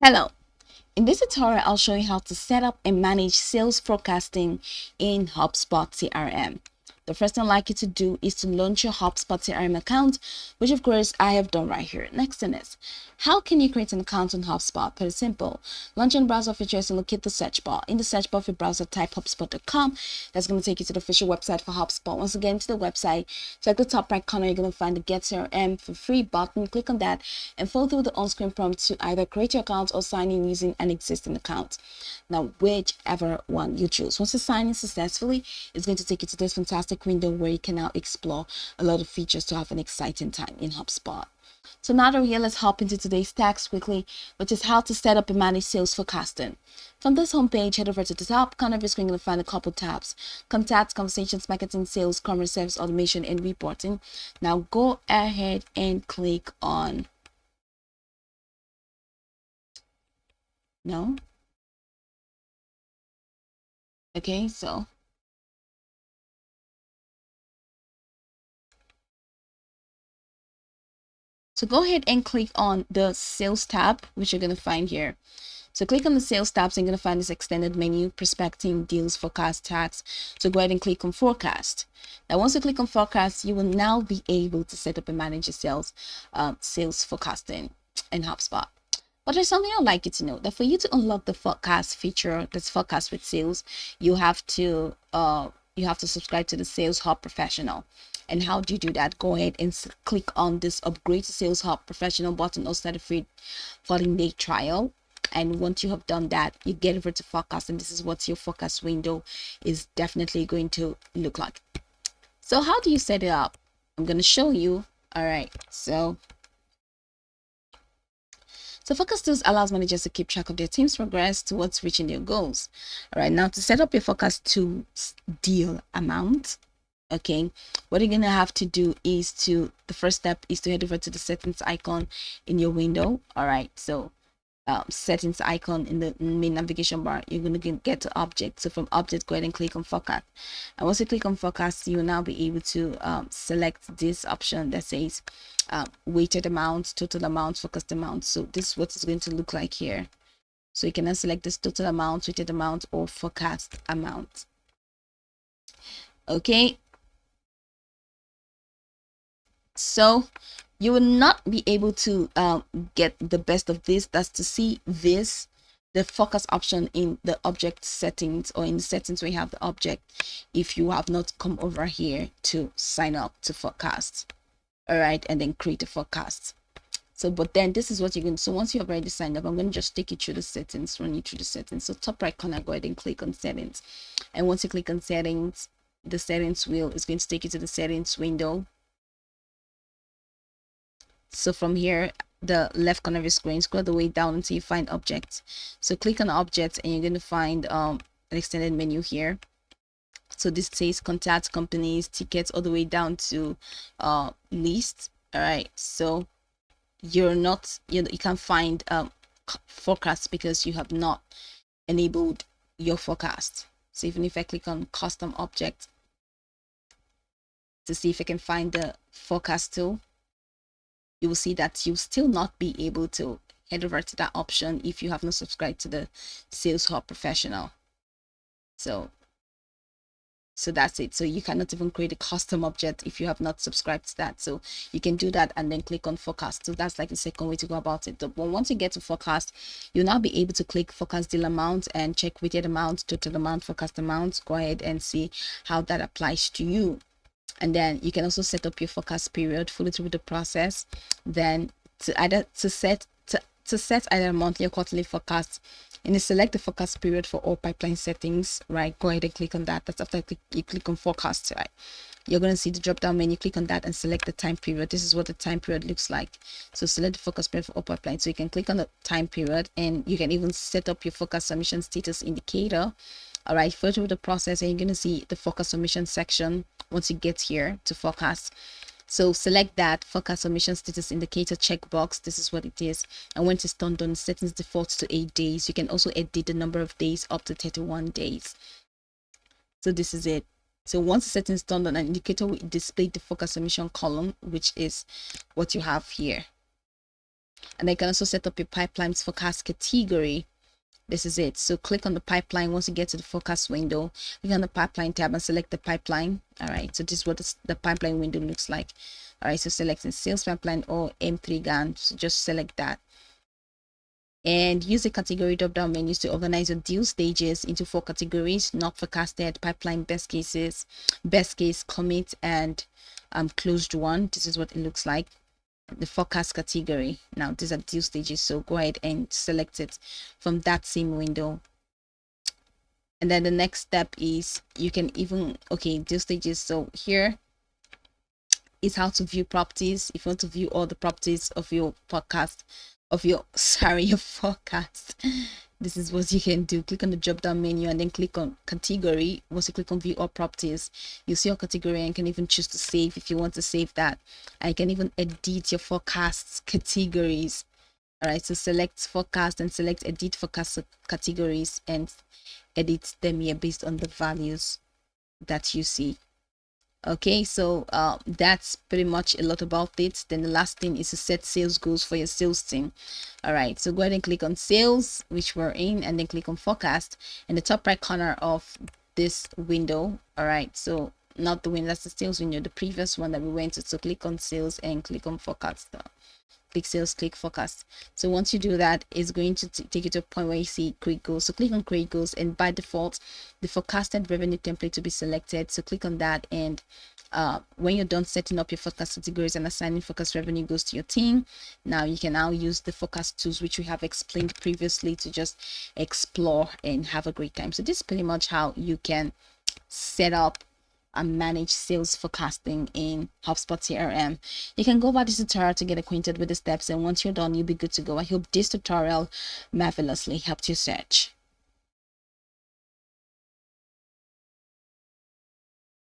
Hello. In this tutorial, I'll show you how to set up and manage sales forecasting in Hubspot CRM. The first thing I'd like you to do is to launch your Hubspot CRM account, which of course I have done right here. Next thing is, how can you create an account on Hubspot? Pretty simple. Launch your browser of your choice and locate the search bar. In the search bar of your browser, type hubspot.com. That's going to take you to the official website for Hubspot. Once again, to the website, check the top right corner, you're going to find the Get CRM for free button. Click on that and follow through the on-screen prompt to either create your account or sign in using an existing account. Now, whichever one you choose. Once you sign in successfully, it's going to take you to this fantastic window where you can now explore a lot of features to have an exciting time in HubSpot. So now that we're here, let's hop into today's task quickly, which is how to set up and manage sales forecasting. From this homepage, head over to the top corner of your screen, you'll find a couple tabs: Contacts, Conversations, Marketing, Sales, Commerce, Service, Automation, and Reporting. Now go ahead and click on no. Okay, so go ahead and click on the Sales tab, which you're going to find here. So click on the Sales tabs and you're going to find this extended menu: Prospecting, Deals, Forecast, Tax. So go ahead and click on Forecast. Now, once you click on Forecast, you will now be able to set up and manage your sales forecasting in HubSpot. But there's something I'd like you to know, that for you to unlock the forecast feature, that's forecast with sales, you have to subscribe to the Sales Hub Professional. And how do you do that? Go ahead and click on this Upgrade to Sales Hub Professional button or start a free 14-day trial. And once you have done that, you get over to forecast, and this is what your forecast window is definitely going to look like. So how do you set it up? I'm going to show you. All right, so Focus Tools allows managers to keep track of their team's progress towards reaching their goals. All right, now to set up your Focus Tools deal amount, okay, what you're going to have to do is the first step is to head over to the settings icon in your window. All right, so settings icon in the main navigation bar, you're going to get to object. So from object, go ahead and click on forecast. And once you click on forecast, you will now be able to select this option that says weighted amount, total amount, forecast amount. So this is what it's going to look like here. So you can now select this total amount, weighted amount, or forecast amount. Okay, so you will not be able to get the best of this. That's to see this, the focus option in the object settings, or in the settings where you have the object, if you have not come over here to sign up to forecast. All right, and then create a forecast. So but then this is what you're going to, so once you have already signed up, I'm going to just take you through the settings, run you through the settings. So top right corner, go ahead and click on settings. And once you click on settings, the settings wheel is going to take you to the settings window. So from here, the left corner of your screen, scroll the way down until you find objects. So click on objects and you're going to find an extended menu here. So this says contact, companies, tickets, all the way down to list. All right, so you can't find forecast because you have not enabled your forecast. So even if I click on custom object to see if I can find the forecast tool, you will see that you'll still not be able to head over to that option if you have not subscribed to the Sales Hub Professional. So that's it. So you cannot even create a custom object if you have not subscribed to that. So you can do that and then click on forecast. So that's like the second way to go about it. But once you get to forecast, you'll now be able to click forecast deal amount and check weighted amount, total amount, forecast amount. Go ahead and see how that applies to you. And then you can also set up your forecast period, follow through the process. Then to set either monthly or quarterly forecast, and you select the forecast period for all pipeline settings, right? Go ahead and click on that. That's after you click on forecast, right? You're going to see the drop down menu, click on that and select the time period. This is what the time period looks like. So select the forecast period for all pipeline. So you can click on the time period, and you can even set up your forecast submission status indicator. All right, follow through the process and you're going to see the forecast submission section once you get here to forecast. So select that forecast submission status indicator checkbox. This is what it is. And when it's turned on, settings default to 8 days. You can also edit the number of days up to 31 days. So this is it. So once the settings turned on, an indicator will display the forecast submission column, which is what you have here. And then you can also set up your pipelines forecast category. This is it. So click on the pipeline. Once you get to the forecast window, click on the pipeline tab and select the pipeline. All right, so this is what the pipeline window looks like. All right, so selecting sales pipeline or M3 GAN. So just select that and use the category drop down menus to organize your deal stages into 4 categories: not forecasted, pipeline, best cases, best case, commit, and closed one. This is what it looks like, the forecast category. Now these are deal stages, so go ahead and select it from that same window. And then the next step is you can even, okay, deal stages. So here is how to view properties. If you want to view all the properties of your podcast, of your sorry, your forecast, this is what you can do. Click on the drop down menu and then click on category. Once you click on view all properties, you see your category and you can even choose to save if you want to save that. And you can even edit your forecasts categories. All right, so select forecast and select edit forecast categories and edit them here based on the values that you see. Okay, so that's pretty much a lot about it. Then the last thing is to set sales goals for your sales team. All right, so go ahead and click on sales, which we're in, and then click on forecast in the top right corner of this window. All right, so not the window, that's the sales window, the previous one that we went to. So click on sales and click on forecast. Click sales, click forecast. So once you do that, it's going to take you to a point where you see create goals. So click on create goals, and by default the forecasted revenue template to be selected. So click on that, and when you're done setting up your forecast categories and assigning forecast revenue goals to your team, now you can now use the forecast tools which we have explained previously to just explore and have a great time. So this is pretty much how you can set up and manage sales forecasting in Hubspot CRM. You can go over this tutorial to get acquainted with the steps, and once you're done, you'll be good to go. I hope this tutorial marvelously helped you search.